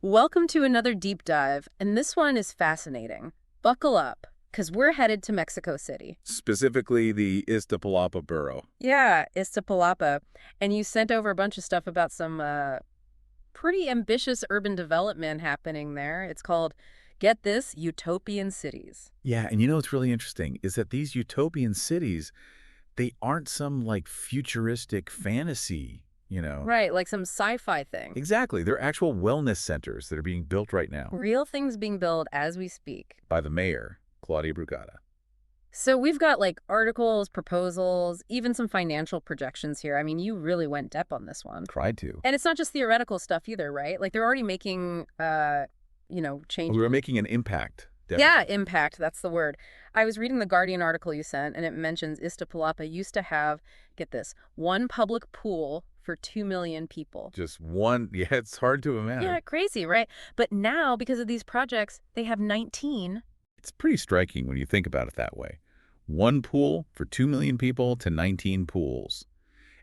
Welcome to another deep dive, and this one is fascinating. Buckle up, because we're headed to Mexico City. Specifically the Iztapalapa borough. Yeah, Iztapalapa. And you sent over a bunch of stuff about some pretty ambitious urban development happening there. It's called, get this, Utopian Cities. Yeah, and you know what's really interesting is that these utopian cities, they aren't some like futuristic fantasy, you know. Right, like some sci-fi thing. Exactly. They're actual wellness centers that are being built right now Real things being built as we speak. by the mayor, Brugada. So we've got like articles, proposals, even some financial projections here. I mean, you really went depth on this one. Tried to. And it's not just theoretical stuff either, right? Like they're already making, change. We were making an impact. Yeah, Definitely. impact. That's the word. I was reading the Guardian article you sent, and it mentions Iztapalapa used to have, get this, one public pool for 2 million people. Just one. Yeah, it's hard to imagine. Yeah, crazy, right? But now, because of these projects, they have 19. It's pretty striking when you think about it that way. One pool for 2 million people to 19 pools.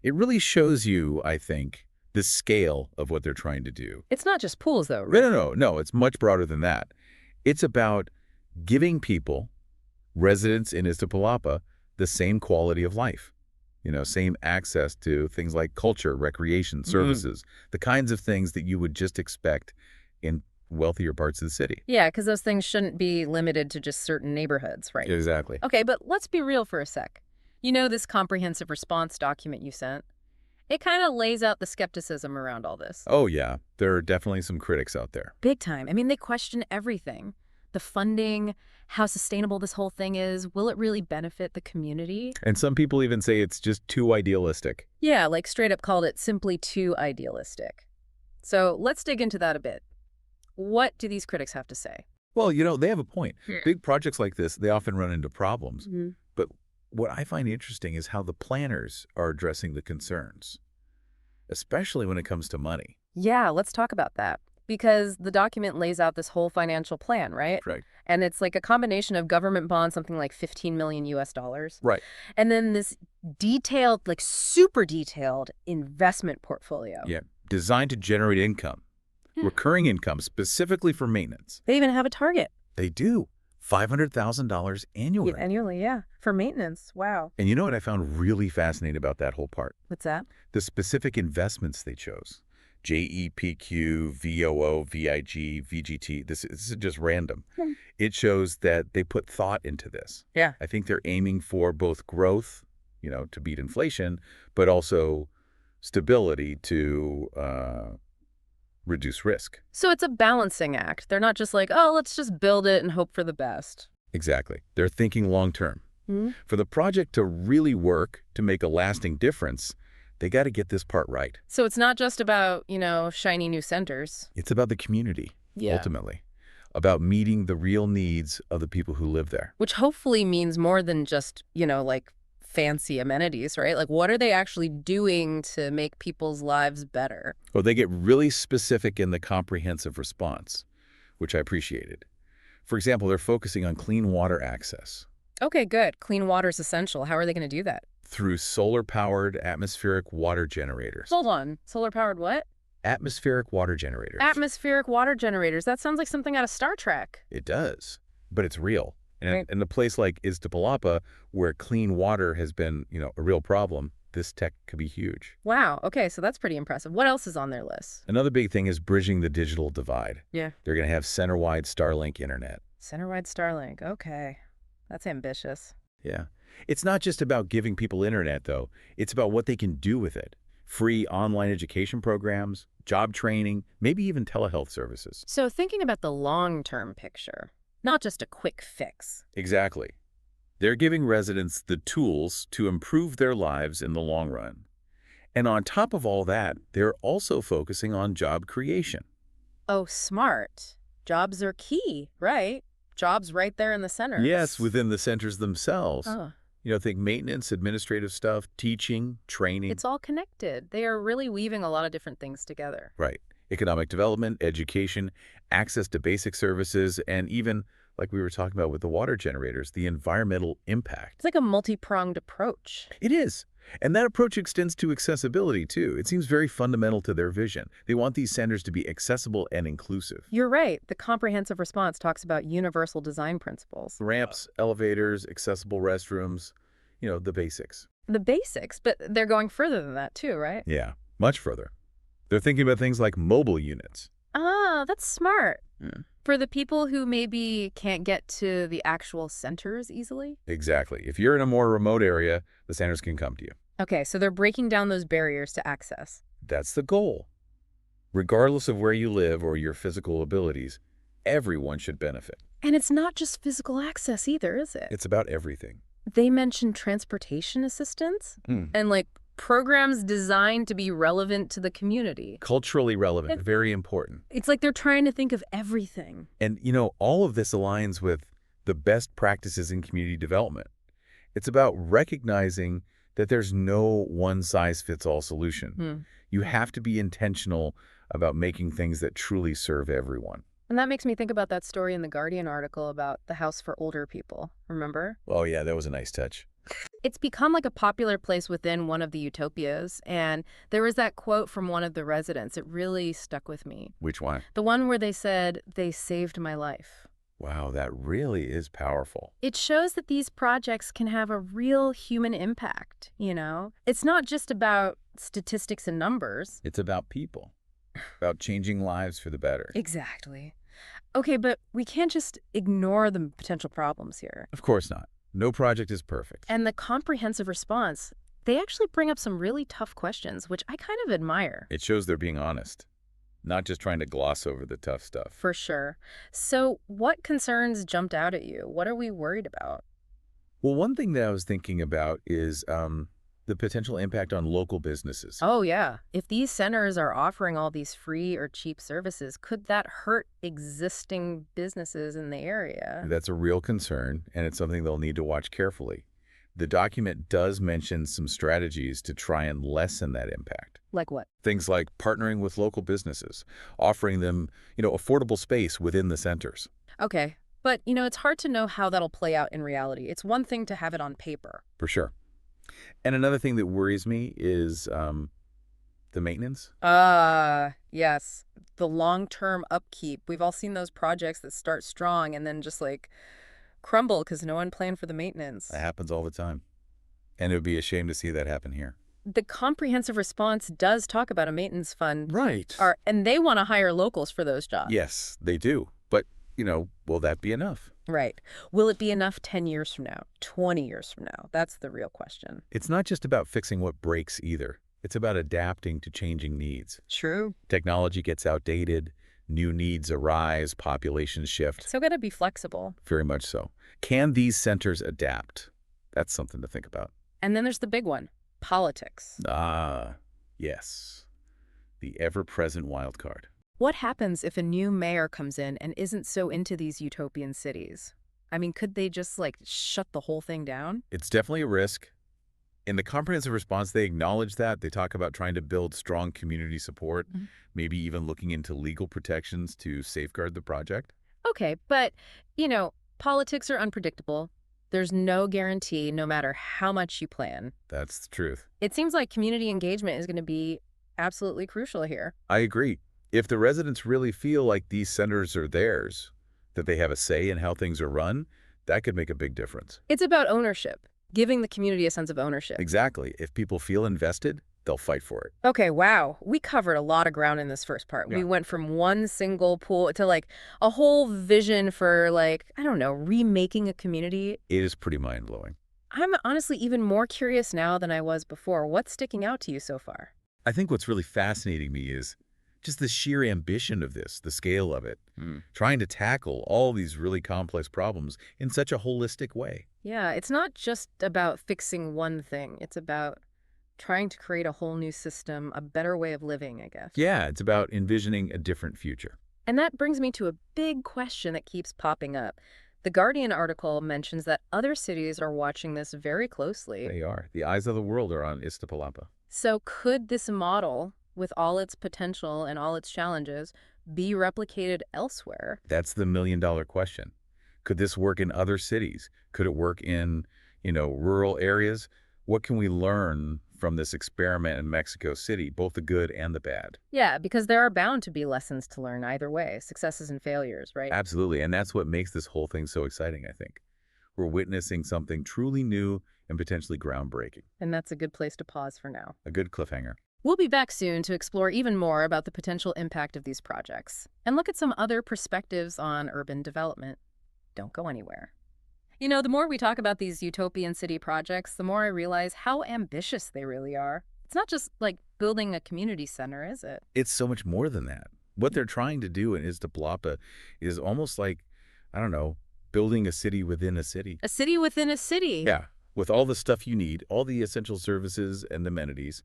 It really shows you, I think, the scale of what they're trying to do. It's not just pools, though, No, right? no, it's much broader than that. It's about giving people, residents in Iztapalapa, the same quality of life. You know, same access to things like culture, recreation, services, the kinds of things that you would just expect in wealthier parts of the city. Yeah, because those things shouldn't be limited to just certain neighborhoods, right? Exactly. Okay, but let's be real for a sec. You know this comprehensive response document you sent? It kind of lays out the skepticism around all this. Oh, yeah. There are definitely some critics out there. Big time. I mean, they question everything. The funding, how sustainable this whole thing is, will it really benefit the community? And some people even say it's just too idealistic. Yeah, like straight up called it simply too idealistic. So let's dig into that a bit. What do these critics have to say? Well, you know, they have a point. Yeah. Big projects like this, they often run into problems. Mhm. But what I find interesting is how the planners are addressing the concerns, especially when it comes to money. Yeah, let's talk about that. Because the document lays out this whole financial plan, right? Right. And it's like a combination of government bonds, something like 15 million US dollars. Right. And then this detailed, like super detailed investment portfolio. Yeah. Designed to generate income, recurring income specifically for maintenance. They even have a target. They do. $500,000 annually. Annually, yeah. For maintenance. Wow. And you know what I found really fascinating about that whole part? What's that? The specific investments they chose. JEPQ, VOO, VIG, VGT. This is just random. It shows that they put thought into this. Yeah. I think they're aiming for both growth, you know, to beat inflation, but also stability to reduce risk. So it's a balancing act. They're not just like, oh, let's just build it and hope for the best. Exactly. They're thinking long term. Hmm? For the project to really work, to make a lasting difference, they got to get this part right. So it's not just about, shiny new centers. It's about the community, ultimately, about meeting the real needs of the people who live there. Which hopefully means more than just, like fancy amenities, right? Like what are they actually doing to make people's lives better? Well, they get really specific in the comprehensive response, which I appreciated. For example, they're focusing on clean water access Okay, good. Clean water is essential. How are they going to do that? through solar-powered atmospheric water generators. Hold on. Solar-powered what? Atmospheric water generators. Atmospheric water generators. That sounds like something out of Star Trek. It does, but it's real. And Right. in a place like Iztapalapa, where clean water has been, a real problem, this tech could be huge. Wow. Okay, so that's pretty impressive. What else is on their list? Another big thing is bridging the digital divide. Yeah. They're going to have center-wide Starlink internet. Center-wide Starlink. Okay. That's ambitious. Yeah. It's not just about giving people internet, though. It's about what they can do with it. Free online education programs, job training, maybe even telehealth services. So thinking about the long-term picture, not just a quick fix. Exactly. They're giving residents the tools to improve their lives in the long run. And on top of all that, they're also focusing on job creation. Oh, smart. Jobs are key, right? Jobs right there in the center. Yes, within the centers themselves. Oh, Think maintenance, administrative stuff, teaching, training. it's all connected. They are really weaving a lot of different things together. Right. Economic development, education, access to basic services, and even, like we were talking about with the water generators, the environmental impact. It's like a multi-pronged approach. It is. And that approach extends to accessibility, too. It seems very fundamental to their vision. They want these centers to be accessible and inclusive. You're right. The comprehensive response talks about universal design principles. Ramps, elevators, accessible restrooms, the basics. The basics, but they're going further than that too, right? Yeah, much further. They're thinking about things like mobile units. Ah, that's smart. Yeah. For the people who maybe can't get to the actual centers easily? Exactly. If you're in a more remote area, the centers can come to you. Okay, so they're breaking down those barriers to access. That's the goal. Regardless of where you live or your physical abilities, everyone should benefit. And it's not just physical access either, is it? It's about everything. They mentioned transportation assistance and like programs designed to be relevant to the community. Culturally relevant, very important. It's like they're trying to think of everything. And, all of this aligns with the best practices in community development. It's about recognizing that there's no one-size-fits-all solution. You have to be intentional about making things that truly serve everyone. And that makes me think about that story in the Guardian article about the house for older people, remember? Oh, yeah, that was a nice touch. It's become like a popular place within one of the utopias, and there was that quote from one of the residents. It really stuck with me. Which one? The one where they said, "They saved my life." Wow, that really is powerful. It shows that these projects can have a real human impact, It's not just about statistics and numbers. It's about people, about changing lives for the better. Exactly. Okay, but we can't just ignore the potential problems here. Of course not. No project is perfect. And the comprehensive response, they actually bring up some really tough questions, which I kind of admire. It shows they're being honest, not just trying to gloss over the tough stuff. For sure. So what concerns jumped out at you? What are we worried about? Well, one thing that I was thinking about is the potential impact on local businesses. Oh, yeah. If these centers are offering all these free or cheap services, could that hurt existing businesses in the area? That's a real concern, and it's something they'll need to watch carefully. The document does mention some strategies to try and lessen that impact. Like what? Things like partnering with local businesses, offering them, affordable space within the centers. Okay. But, it's hard to know how that'll play out in reality. It's one thing to have it on paper. For sure. And another thing that worries me is the maintenance. Yes. The long-term upkeep. We've all seen those projects that start strong and then just crumble because no one planned for the maintenance. That happens all the time. And it would be a shame to see that happen here. The comprehensive response does talk about a maintenance fund. Right. And they want to hire locals for those jobs. Yes, they do. But, will that be enough? Right. Will it be enough 10 years from now, 20 years from now? That's the real question. It's not just about fixing what breaks either. It's about adapting to changing needs. True. Technology gets outdated, new needs arise, populations shift. So got to be flexible. Very much so. Can these centers adapt? That's something to think about. And then there's the big one, politics. Ah, yes. The ever-present wild card. What happens if a new mayor comes in and isn't so into these utopian cities? I mean, could they just shut the whole thing down? It's definitely a risk. In the comprehensive response, they acknowledge that. They talk about trying to build strong community support, maybe even looking into legal protections to safeguard the project. Okay, but, politics are unpredictable. There's no guarantee no matter how much you plan. That's the truth. It seems like community engagement is going to be absolutely crucial here. I agree. If the residents really feel like these centers are theirs, that they have a say in how things are run, that could make a big difference. It's about ownership, giving the community a sense of ownership. Exactly. If people feel invested, they'll fight for it. Okay, wow. We covered a lot of ground in this first part. Yeah. We went from one single pool to a whole vision for I don't know, remaking a community. It is pretty mind-blowing. I'm honestly even more curious now than I was before. What's sticking out to you so far? I think what's really fascinating me is just the sheer ambition of this, the scale of it, trying to tackle all these really complex problems in such a holistic way. Yeah, it's not just about fixing one thing. It's about trying to create a whole new system, a better way of living, I guess. Yeah, it's about envisioning a different future. And that brings me to a big question that keeps popping up. The Guardian article mentions that other cities are watching this very closely. They are. The eyes of the world are on Iztapalapa. So could this model, with all its potential and all its challenges, be replicated elsewhere? That's the million-dollar question. Could this work in other cities? Could it work in, rural areas? What can we learn from this experiment in Mexico City, both the good and the bad? Yeah, because there are bound to be lessons to learn either way, successes and failures, right? Absolutely, and that's what makes this whole thing so exciting, I think. We're witnessing something truly new and potentially groundbreaking. And that's a good place to pause for now. A good cliffhanger. We'll be back soon to explore even more about the potential impact of these projects and look at some other perspectives on urban development. Don't go anywhere. You know, the more we talk about these utopian city projects, the more I realize how ambitious they really are. It's not just like building a community center, is it? It's so much more than that. What they're trying to do in Iztapalapa is almost like, I don't know, building a city within a city. A city within a city. Yeah, with all the stuff you need, all the essential services and amenities,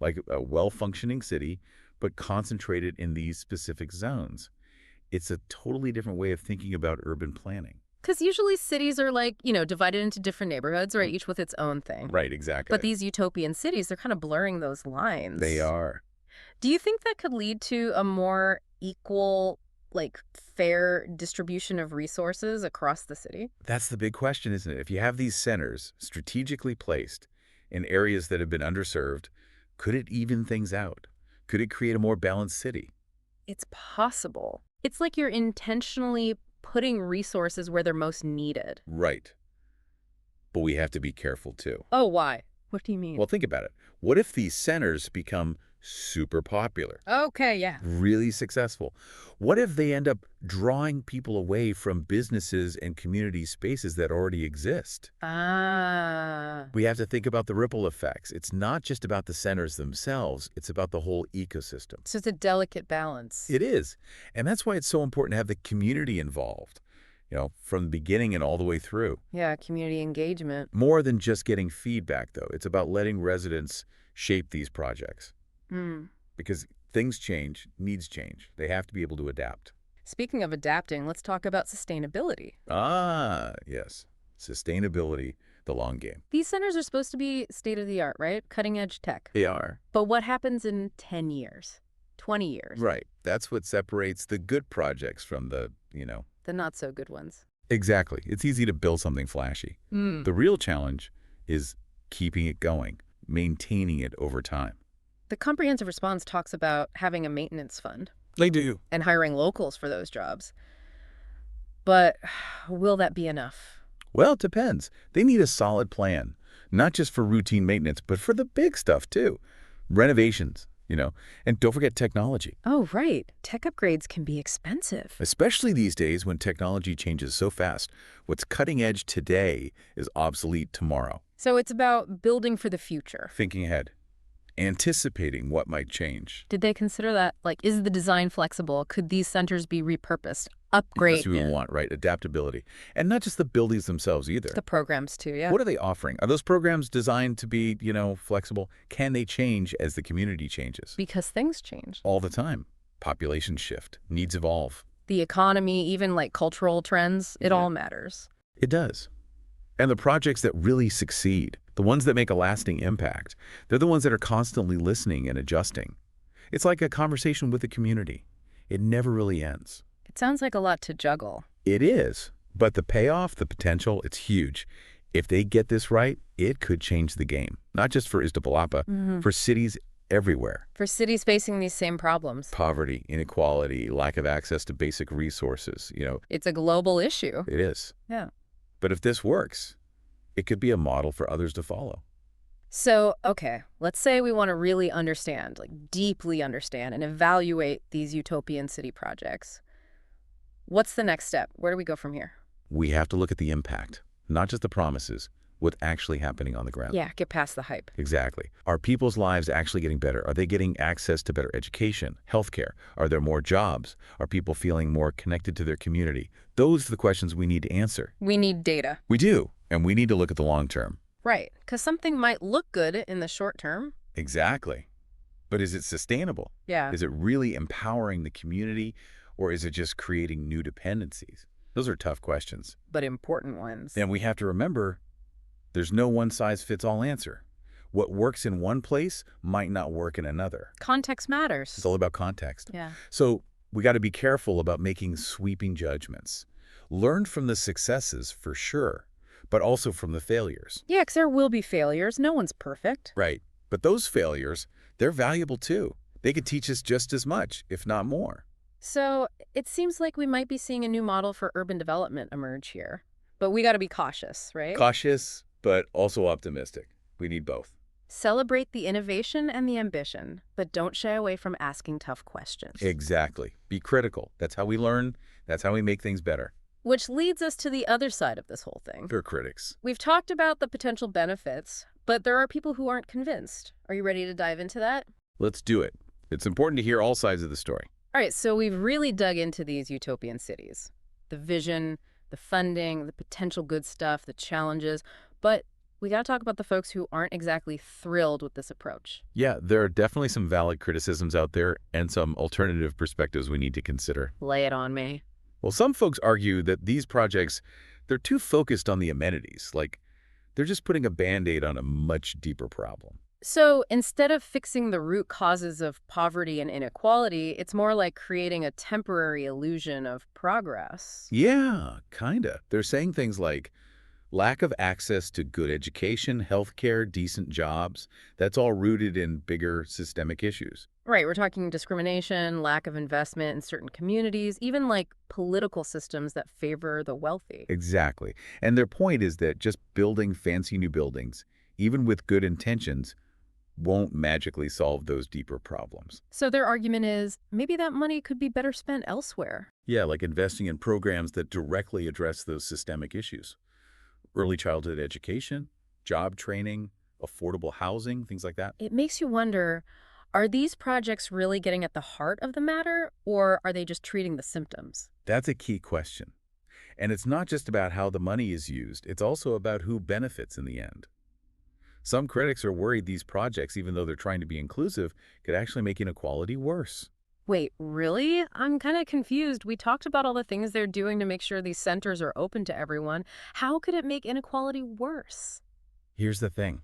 like a well-functioning city, but concentrated in these specific zones. It's a totally different way of thinking about urban planning. Because usually cities are like, divided into different neighborhoods, right? Each with its own thing. Right, exactly. But these utopian cities, they're kind of blurring those lines. They are. Do you think that could lead to a more equal, like, fair distribution of resources across the city? That's the big question, isn't it? If you have these centers strategically placed in areas that have been underserved, could it even things out? Could it create a more balanced city? It's possible. It's like you're intentionally putting resources where they're most needed. Right. But we have to be careful, too. Oh, why? What do you mean? Well, think about it. What if these centers become super popular, Okay, yeah. really successful? What if they end up drawing people away from businesses and community spaces that already exist? Ah. We have to think about the ripple effects. It's not just about the centers themselves. It's about the whole ecosystem. So it's a delicate balance. It is. And that's why it's so important to have the community involved, from the beginning and all the way through. Yeah, community engagement. More than just getting feedback, though. It's about letting residents shape these projects. Because things change, needs change. They have to be able to adapt. Speaking of adapting, let's talk about sustainability. Ah, yes. Sustainability, the long game. These centers are supposed to be state-of-the-art, right? Cutting-edge tech. They are. But what happens in 10 years, 20 years? Right. That's what separates the good projects from the not-so-good ones. Exactly. It's easy to build something flashy. The real challenge is keeping it going, maintaining it over time. The comprehensive response talks about having a maintenance fund. They do. And hiring locals for those jobs. But will that be enough? Well, it depends. They need a solid plan, not just for routine maintenance, but for the big stuff, too. Renovations, and don't forget technology. Oh, right. Tech upgrades can be expensive. Especially these days when technology changes so fast. What's cutting edge today is obsolete tomorrow. So it's about building for the future. Thinking ahead. Anticipating what might change. Did they consider that? Like, is the design flexible? Could these centers be repurposed, upgraded? That's what we want, right? Adaptability. And not just the buildings themselves either. The programs too, yeah. What are they offering? Are those programs designed to be, flexible? Can they change as the community changes? Because things change. All the time. Population shift. Needs evolve. The economy, even like cultural trends, it all matters. It does. And the projects that really succeed, the ones that make a lasting impact, they're the ones that are constantly listening and adjusting. It's like a conversation with the community. It never really ends. It sounds like a lot to juggle. It is. But the payoff, the potential, it's huge. If they get this right, it could change the game. Not just for Iztapalapa, for cities everywhere. For cities facing these same problems. Poverty, inequality, lack of access to basic resources, It's a global issue. It is. Yeah. But if this works, it could be a model for others to follow. So, okay, let's say we want to really understand, like deeply understand and evaluate these utopian city projects. What's the next step? Where do we go from here? We have to look at the impact, not just the promises, what's actually happening on the ground. Yeah, get past the hype. Exactly. Are people's lives actually getting better? Are they getting access to better education, healthcare? Are there more jobs? Are people feeling more connected to their community? Those are the questions we need to answer. We need data. We do, and we need to look at the long term. Right, because something might look good in the short term. Exactly. But is it sustainable? Yeah. Is it really empowering the community, or is it just creating new dependencies? Those are tough questions. But important ones. And we have to remember, there's no one-size-fits-all answer. What works in one place might not work in another. Context matters. It's all about context. Yeah. So we got to be careful about making sweeping judgments. Learn from the successes for sure, but also from the failures. Yeah, 'cause there will be failures. No one's perfect. Right. But those failures, they're valuable too. They could teach us just as much, if not more. So it seems like we might be seeing a new model for urban development emerge here. But we got to be cautious, right? Cautious, but also optimistic. We need both. Celebrate the innovation and the ambition, but don't shy away from asking tough questions. Exactly. Be critical. That's how we learn. That's how we make things better. Which leads us to the other side of this whole thing. We're critics. We've talked about the potential benefits, but there are people who aren't convinced. Are you ready to dive into that? Let's do it. It's important to hear all sides of the story. All right, so we've really dug into these utopian cities. The vision, the funding, the potential good stuff, the challenges, but we got to talk about the folks who aren't exactly thrilled with this approach. Yeah, there are definitely some valid criticisms out there and some alternative perspectives we need to consider. Lay it on me. Well, some folks argue that these projects, they're too focused on the amenities. Like, they're just putting a Band-Aid on a much deeper problem. So instead of fixing the root causes of poverty and inequality, it's more like creating a temporary illusion of progress. Yeah, kinda. They're saying things like lack of access to good education, healthcare, decent jobs. That's all rooted in bigger systemic issues. Right, we're talking discrimination, lack of investment in certain communities, even like political systems that favor the wealthy. Exactly. And their point is that just building fancy new buildings, even with good intentions, won't magically solve those deeper problems. So their argument is maybe that money could be better spent elsewhere. Yeah, like investing in programs that directly address those systemic issues. Early childhood education, job training, affordable housing, things like that. It makes you wonder, are these projects really getting at the heart of the matter, or are they just treating the symptoms? That's a key question. And it's not just about how the money is used, it's also about who benefits in the end. Some critics are worried these projects, even though they're trying to be inclusive, could actually make inequality worse. Wait, really? I'm kind of confused. We talked about all the things they're doing to make sure these centers are open to everyone. How could it make inequality worse? Here's the thing.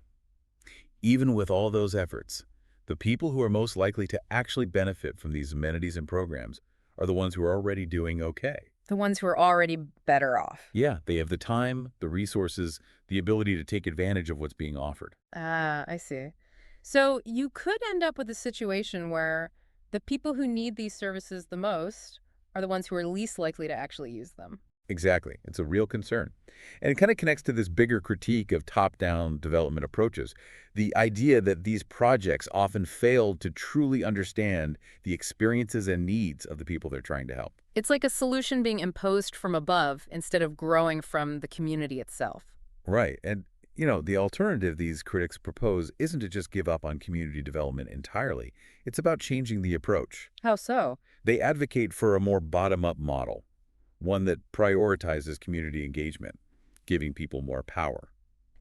Even with all those efforts, the people who are most likely to actually benefit from these amenities and programs are the ones who are already doing okay. The ones who are already better off. Yeah, they have the time, the resources, the ability to take advantage of what's being offered. Ah, I see. So you could end up with a situation where the people who need these services the most are the ones who are least likely to actually use them. Exactly. It's a real concern. And it kind of connects to this bigger critique of top-down development approaches. The idea that these projects often fail to truly understand the experiences and needs of the people they're trying to help. It's like a solution being imposed from above instead of growing from the community itself. Right. And, the alternative these critics propose isn't to just give up on community development entirely. It's about changing the approach. How so? They advocate for a more bottom-up model, one that prioritizes community engagement, giving people more power.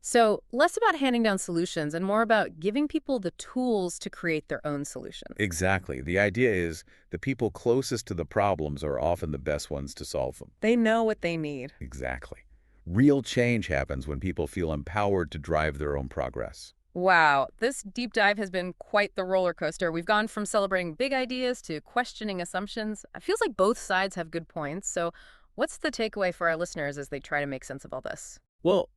So less about handing down solutions and more about giving people the tools to create their own solutions. Exactly. The idea is the people closest to the problems are often the best ones to solve them. They know what they need. Exactly. Real change happens when people feel empowered to drive their own progress. Wow, this deep dive has been quite the roller coaster. We've gone from celebrating big ideas to questioning assumptions. It feels like both sides have good points. So what's the takeaway for our listeners as they try to make sense of all this? Well,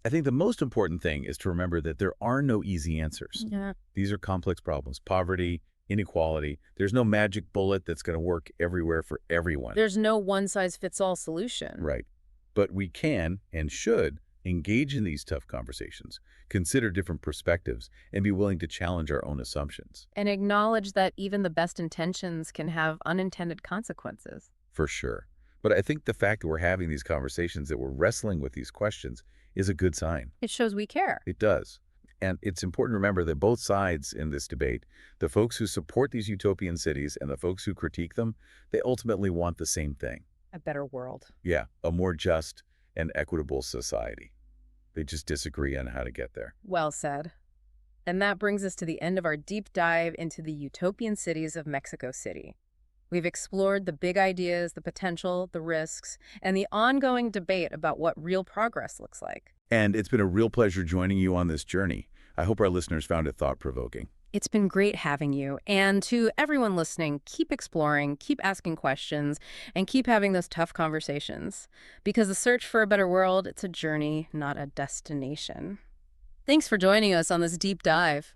I think the most important thing is to remember that there are no easy answers. Yeah. These are complex problems. Poverty, inequality. There's no magic bullet that's going to work everywhere for everyone. There's no one-size-fits-all solution. Right. But we can and should engage in these tough conversations, consider different perspectives, and be willing to challenge our own assumptions. And acknowledge that even the best intentions can have unintended consequences. For sure. But I think the fact that we're having these conversations, that we're wrestling with these questions, is a good sign. It shows we care. It does. And it's important to remember that both sides in this debate, the folks who support these utopian cities and the folks who critique them, they ultimately want the same thing. A better world. Yeah, a more just and equitable society. They just disagree on how to get there. Well said. And that brings us to the end of our deep dive into the utopian cities of Mexico City. We've explored the big ideas, the potential, the risks, and the ongoing debate about what real progress looks like. And it's been a real pleasure joining you on this journey. I hope our listeners found it thought-provoking. It's been great having you. And to everyone listening, keep exploring, keep asking questions, and keep having those tough conversations. Because the search for a better world, it's a journey, not a destination. Thanks for joining us on this deep dive.